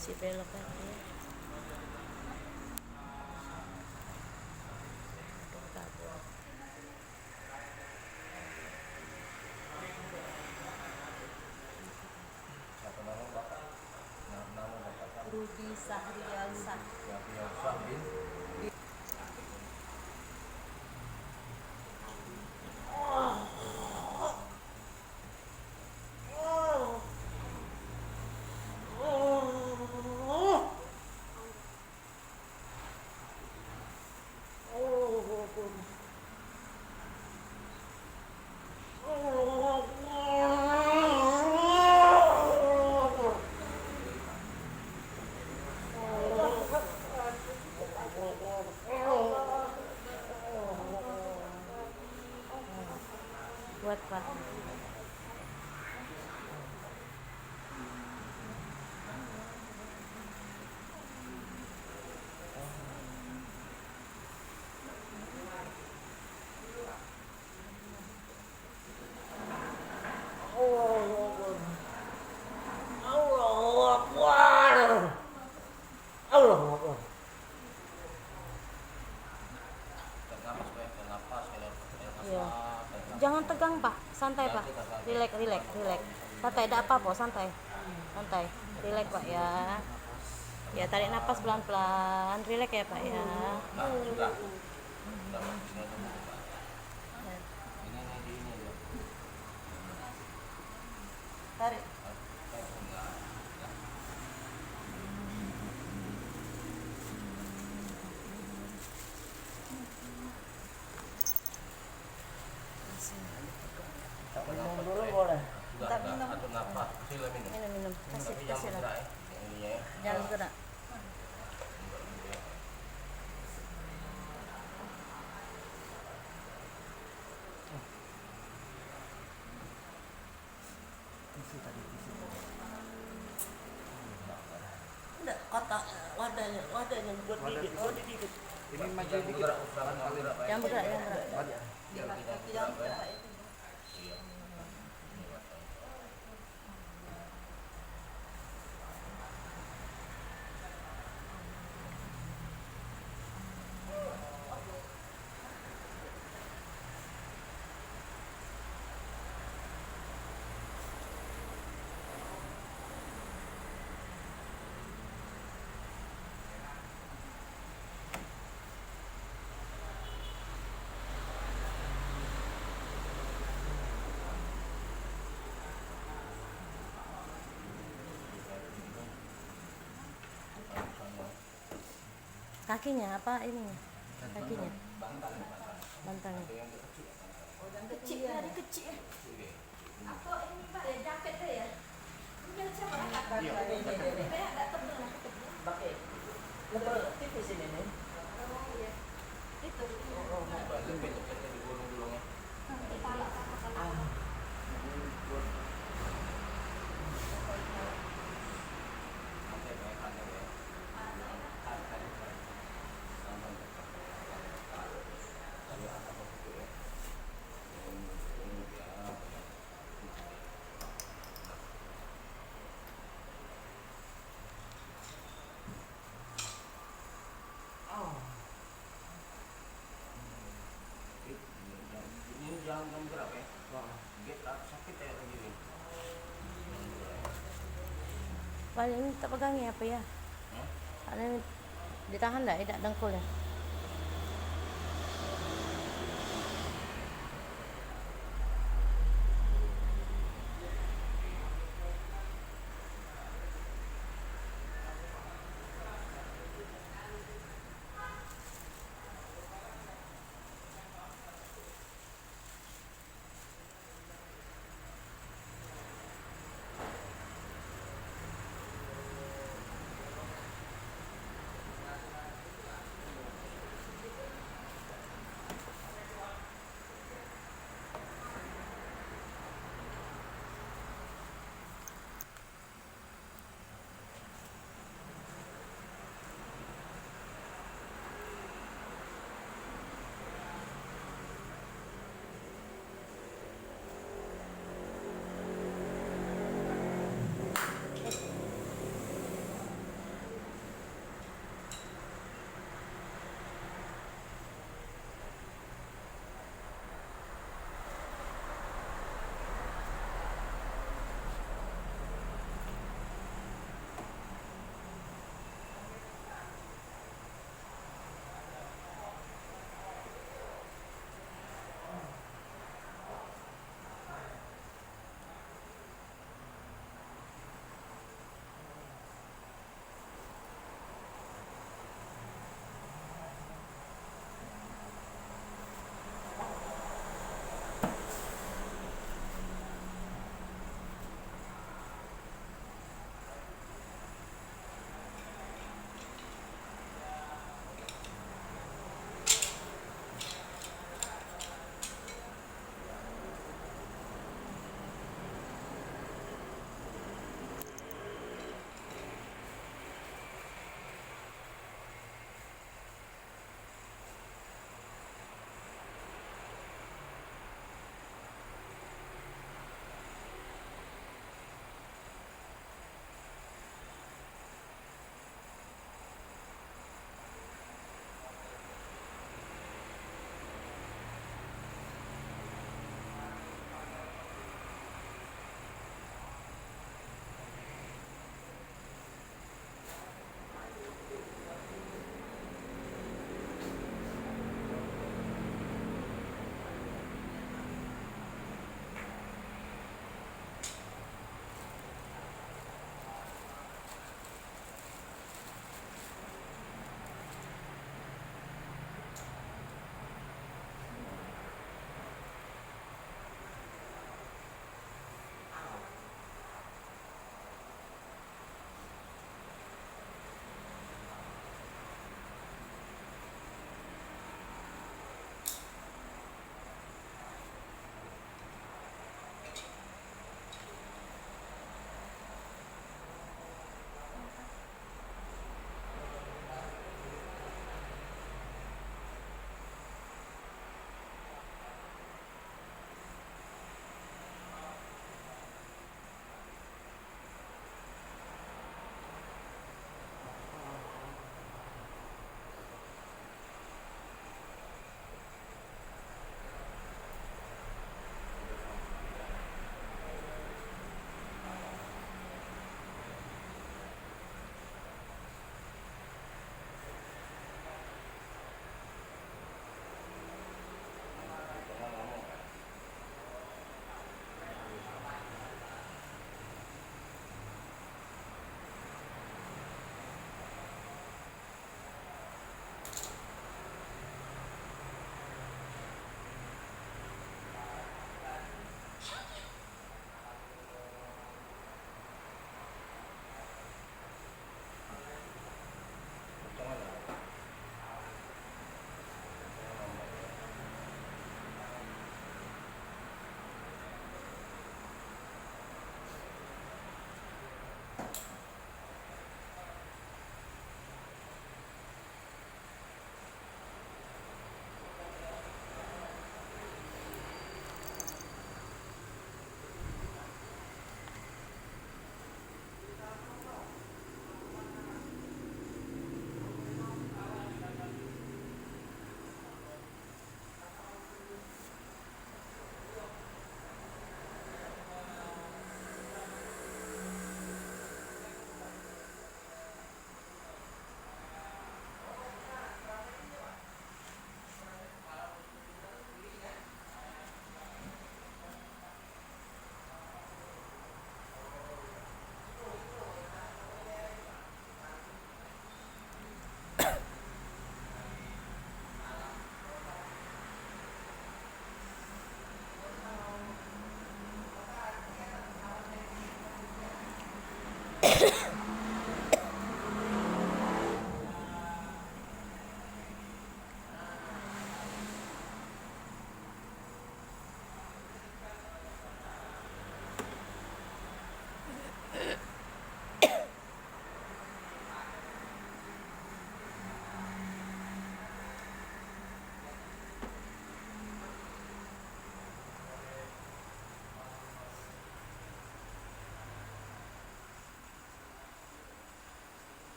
masih belok lagi ya. Aduh, kabur. Siapa nama bapak? Nama bapak Rudi Sahrialsah. Sahrialsah bin Buat Pak. Iya. Jangan tegang Pak, santai Pak. Rileks, rileks, rileks. Santai, tidak apa-apa, santai. Santai. Rileks Pak ya. Ya, tarik nafas pelan-pelan. Rileks ya Pak ya. sudah. Tarik. Minum dulu boleh. Sudah, atur nafas. Sila minum. Minum, minum. Kasih, Tapi kasih jangan lah. bergerak ya. Yang ini ya. Jangan gerak. Enggak, kotak wadahnya buat digigit. Oh, digigit. Ini maju dikit. Bergerak, jangan bergerak. Jangan bergerak, jangan bergerak. Jangan bergerak. Iya. Kakinya apa ini? Kakinya. Bantalnya. Kecil ya, dia kecil ya. Apa ini Pak, jaket deh ya? Mungkin siapa angkat? Iya. Enggak tebel. Pakai. Lebih tipis ini nih. Oh iya. Itu. Oh, Bentuknya digulung-gulungnya. kepala. Ini jangan gerak ya. Get sakit ya begini. Paling ini tak pegangi apa ya? Ini ditahan enggak? Tidak dengkul ya?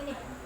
Sini.